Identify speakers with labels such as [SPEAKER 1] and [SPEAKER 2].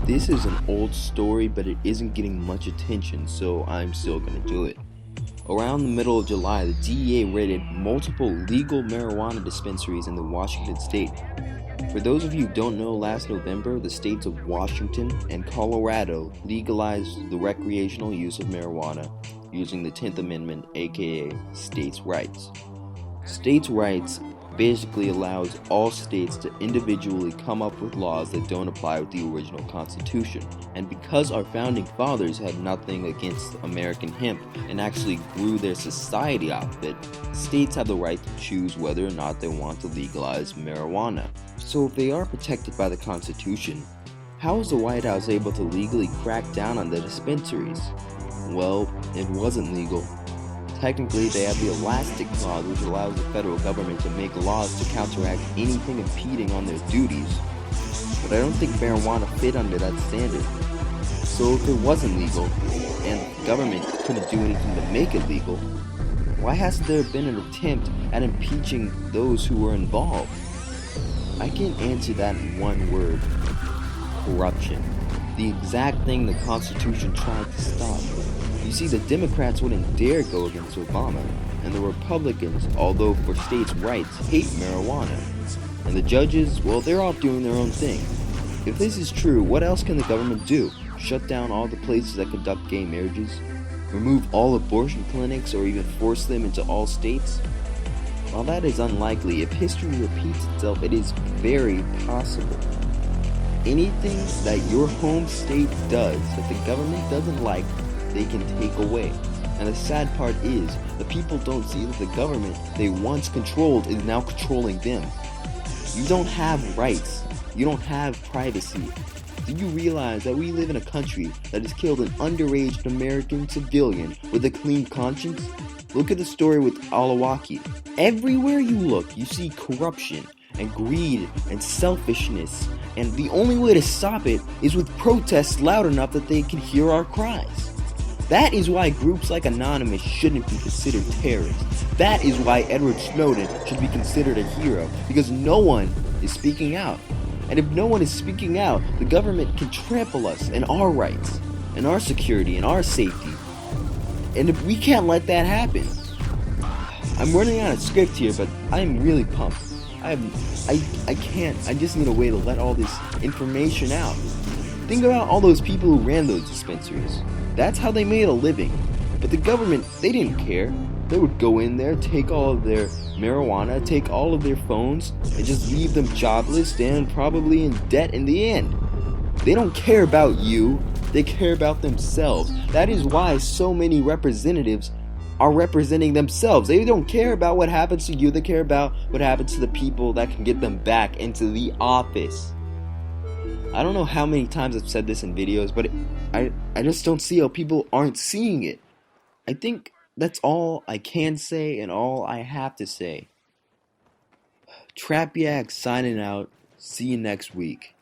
[SPEAKER 1] This is an old story, but it isn't getting much attention, so I'm still gonna do it. Around the middle of July, the DEA raided multiple legal marijuana dispensaries in the Washington state. For those of you who don't know, last November, the states of Washington and Colorado legalized the recreational use of marijuana using the 10th Amendment, aka states' rights. States' rights basically allows all states to individually come up with laws that don't apply with the original Constitution. And because our founding fathers had nothing against American hemp and actually grew their society off of it, states have the right to choose whether or not they want to legalize marijuana. So if they are protected by the Constitution, how is the White House able to legally crack down on the dispensaries? Well, it wasn't legal. Technically, they have the elastic clause, which allows the federal government to make laws to counteract anything impeding on their duties. But I don't think marijuana fit under that standard. So if it wasn't legal, and the government couldn't do anything to make it legal, why hasn't there been an attempt at impeaching those who were involved? I can answer that in one word: corruption. The exact thing the Constitution tried to stop. You see, the Democrats wouldn't dare go against Obama, and the Republicans, although for states' rights, hate marijuana. And the judges, well, they're off doing their own thing. If this is true, what else can the government do? Shut down all the places that conduct gay marriages? Remove all abortion clinics, or even force them into all states? While that is unlikely, if history repeats itself, it is very possible. Anything that your home state does that the government doesn't like, they can take away. And the sad part is, the people don't see that the government they once controlled is now controlling them. You don't have rights. You don't have privacy. Do you realize that we live in a country that has killed an underage American civilian with a clean conscience? Look at the story with Alawaki. Everywhere you look, you see corruption and greed and selfishness, and the only way to stop it is with protests loud enough that they can hear our cries. That is why groups like Anonymous shouldn't be considered terrorists. That is why Edward Snowden should be considered a hero, because no one is speaking out. And if no one is speaking out, the government can trample us and our rights, and our security, and our safety. And if we can't let that happen. I'm running out of script here, but I'm really pumped. I can't. I just need a way to let all this information out. Think about all those people who ran those dispensaries. That's how they made a living. But the government, they didn't care. They would go in there, take all of their marijuana, take all of their phones, and just leave them jobless and probably in debt in the end. They don't care about you. They care about themselves. That is why so many representatives are representing themselves. They don't care about what happens to you. They care about what happens to the people that can get them back into the office. I don't know how many times I've said this in videos, but I just don't see how people aren't seeing it. I think that's all I can say and all I have to say. Trap Yak signing out. See you next week.